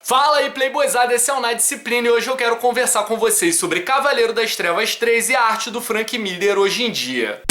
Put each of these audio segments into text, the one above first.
Fala aí, Playboyzada, esse é o Na Disciplina e hoje eu quero conversar com vocês sobre Cavaleiro das Trevas 3 e a arte do Frank Miller hoje em dia.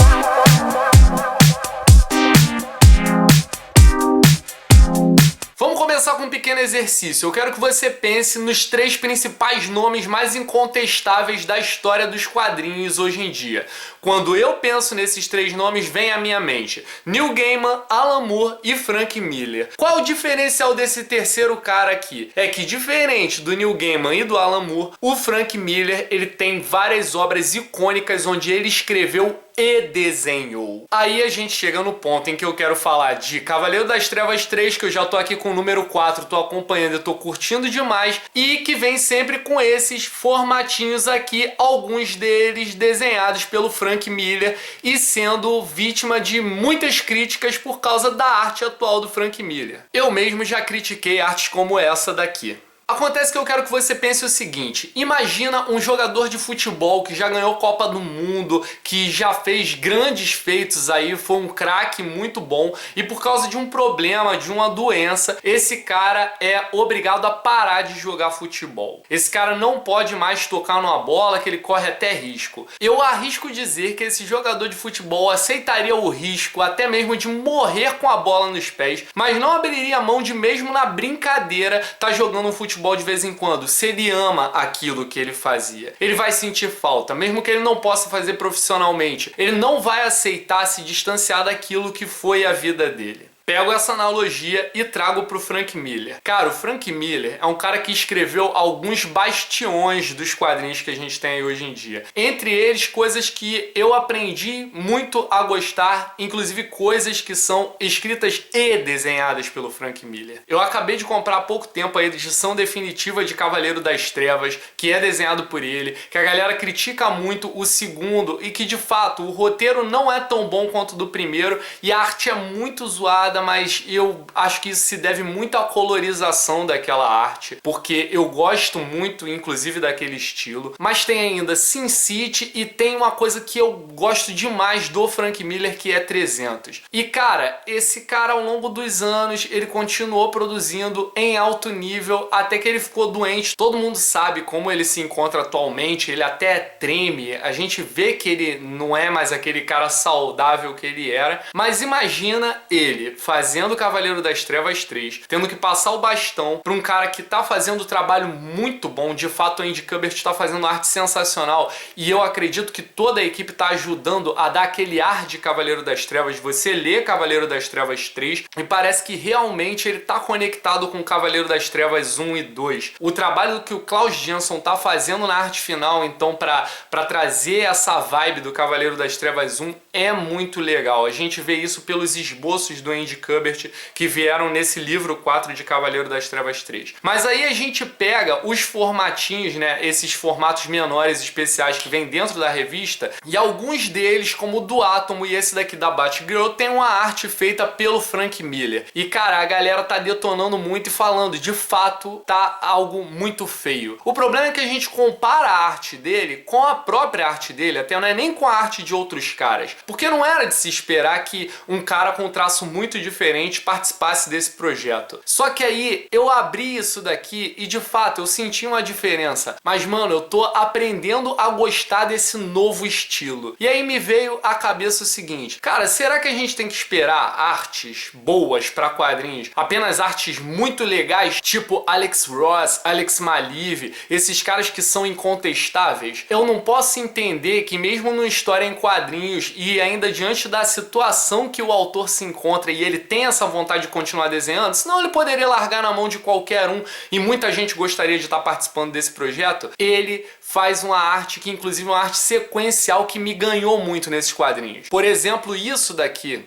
Vamos começar com um pequeno exercício. Eu quero que você pense nos três principais nomes mais incontestáveis da história dos quadrinhos hoje em dia. Quando eu penso nesses três nomes, vem à minha mente Neil Gaiman, Alan Moore e Frank Miller. Qual o diferencial desse terceiro cara aqui? É que, diferente do Neil Gaiman e do Alan Moore, o Frank Miller ele tem várias obras icônicas onde ele escreveu e desenhou. Aí a gente chega no ponto em que eu quero falar de Cavaleiro das Trevas 3, que eu já tô aqui com o número 4, tô acompanhando e tô curtindo demais, e que vem sempre com esses formatinhos aqui, alguns deles desenhados pelo Frank Miller e sendo vítima de muitas críticas por causa da arte atual do Frank Miller. Eu mesmo já critiquei artes como essa daqui. Acontece que eu quero que você pense o seguinte: imagina um jogador de futebol que já ganhou Copa do Mundo, que já fez grandes feitos aí, foi um craque muito bom e por causa de um problema, de uma doença, esse cara é obrigado a parar de jogar futebol. Esse cara não pode mais tocar numa bola, que ele corre até risco. Eu arrisco dizer que esse jogador de futebol aceitaria o risco até mesmo de morrer com a bola nos pés, mas não abriria mão de, mesmo na brincadeira, tá jogando um futebol de vez em quando. Se ele ama aquilo que ele fazia, ele vai sentir falta, mesmo que ele não possa fazer profissionalmente. Ele não vai aceitar se distanciar daquilo que foi a vida dele. Pego essa analogia e trago pro Frank Miller. Cara, o Frank Miller é um cara que escreveu alguns bastiões dos quadrinhos que a gente tem aí hoje em dia. Entre eles, coisas que eu aprendi muito a gostar, inclusive coisas que são escritas e desenhadas pelo Frank Miller. Eu acabei de comprar há pouco tempo a edição definitiva de Cavaleiro das Trevas, que é desenhado por ele, que a galera critica muito o segundo e que, de fato, o roteiro não é tão bom quanto o do primeiro e a arte é muito zoada, mas eu acho que isso se deve muito à colorização daquela arte, porque eu gosto muito, inclusive, daquele estilo. Mas tem ainda Sin City e tem uma coisa que eu gosto demais do Frank Miller, que é 300. E, cara, esse cara, ao longo dos anos, ele continuou produzindo em alto nível, até que ele ficou doente. Todo mundo sabe como ele se encontra atualmente, ele até treme, a gente vê que ele não é mais aquele cara saudável que ele era, mas imagina ele fazendo Cavaleiro das Trevas 3, tendo que passar o bastão para um cara que tá fazendo um trabalho muito bom. De fato, o Andy Kubert tá fazendo arte sensacional e eu acredito que toda a equipe tá ajudando a dar aquele ar de Cavaleiro das Trevas. Você lê Cavaleiro das Trevas 3 e parece que realmente ele tá conectado com Cavaleiro das Trevas 1 e 2. O trabalho que o Klaus Janson tá fazendo na arte final, então, para trazer essa vibe do Cavaleiro das Trevas 1 é muito legal. A gente vê isso pelos esboços do Andy Kubert que vieram nesse livro 4 de Cavaleiro das Trevas 3. Mas aí a gente pega os formatinhos, né, esses formatos menores especiais que vem dentro da revista, e alguns deles, como o do Átomo e esse daqui da Batgirl, tem uma arte feita pelo Frank Miller. E, cara, a galera tá detonando muito e falando, de fato, tá algo muito feio. O problema é que a gente compara a arte dele com a própria arte dele, até não é nem com a arte de outros caras, porque não era de se esperar que um cara com um traço muito diferente participasse desse projeto. Só que aí eu abri isso daqui e, de fato, eu senti uma diferença. Mas, mano, eu tô aprendendo a gostar desse novo estilo. E aí me veio à cabeça o seguinte: cara, será que a gente tem que esperar artes boas pra quadrinhos? Apenas artes muito legais, tipo Alex Ross, Alex Maleev, esses caras que são incontestáveis? Eu não posso entender que, mesmo numa história em quadrinhos e ainda diante da situação que o autor se encontra e ele tem essa vontade de continuar desenhando, senão ele poderia largar na mão de qualquer um, e muita gente gostaria de estar participando desse projeto. Ele faz uma arte que, inclusive, é uma arte sequencial que me ganhou muito nesses quadrinhos. Por exemplo, isso daqui,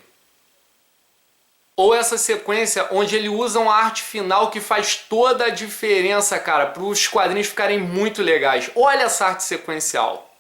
ou essa sequência onde ele usa uma arte final que faz toda a diferença, cara, para os quadrinhos ficarem muito legais. Olha essa arte sequencial.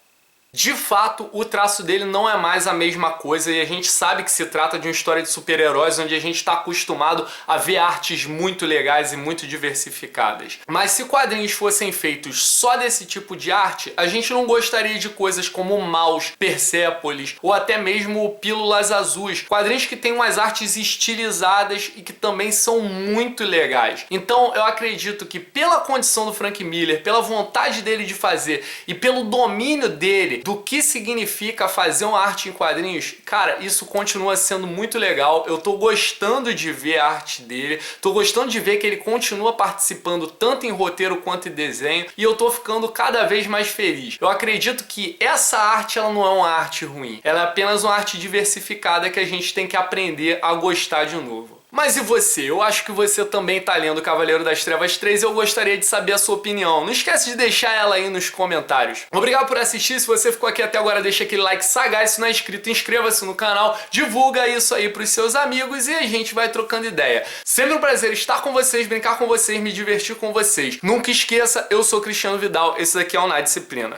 De fato, o traço dele não é mais a mesma coisa e a gente sabe que se trata de uma história de super-heróis onde a gente está acostumado a ver artes muito legais e muito diversificadas. Mas se quadrinhos fossem feitos só desse tipo de arte, a gente não gostaria de coisas como Maus, Persépolis ou até mesmo Pílulas Azuis, quadrinhos que têm umas artes estilizadas e que também são muito legais. Então eu acredito que pela condição do Frank Miller, pela vontade dele de fazer e pelo domínio dele do que significa fazer uma arte em quadrinhos, cara, isso continua sendo muito legal. Eu tô gostando de ver a arte dele, tô gostando de ver que ele continua participando tanto em roteiro quanto em desenho e eu tô ficando cada vez mais feliz. Eu acredito que essa arte, ela não é uma arte ruim, ela é apenas uma arte diversificada que a gente tem que aprender a gostar de novo. Mas e você? Eu acho que você também tá lendo Cavaleiro das Trevas 3 e eu gostaria de saber a sua opinião. Não esquece de deixar ela aí nos comentários. Obrigado por assistir. Se você ficou aqui até agora, deixa aquele like sagaz. Se não é inscrito, inscreva-se no canal. Divulga isso aí pros seus amigos e a gente vai trocando ideia. Sempre um prazer estar com vocês, brincar com vocês, me divertir com vocês. Nunca esqueça, eu sou Cristiano Vidal. Esse daqui é o Na Disciplina.